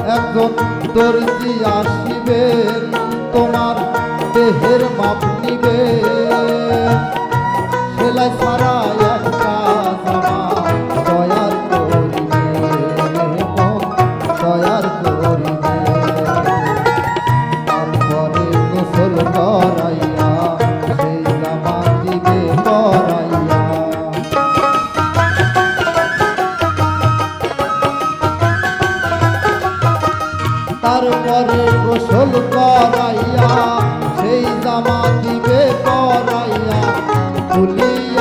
একজন দর্জি আসিবে তোমার দেহের মাপ নিবে সেলাই ছাড়া একটা জামা তৈয়ার করিবে তৈয়ার করিবে তারপরে গোসল করাইয়া সেই জামা দিবে পরাইয়া তারপরে গোসল করাইয়া সেই জামা দিবে পরাইয়া খুলিয়া